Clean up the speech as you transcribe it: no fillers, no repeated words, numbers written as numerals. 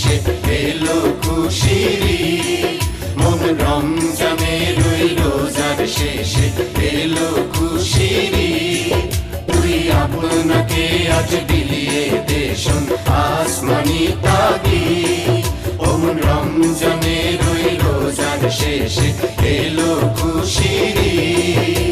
শেষে এলো খুশির ঈদ। মন রমজানের ওই রোজার শেষে এলো খুশির ঈদ। তুই আপনাকে আজ বিলিয়ে দে শোন আসমানি তাগিদ। ও মন রমজানের ওই রোজার শেষে এলো খুশির ঈদ।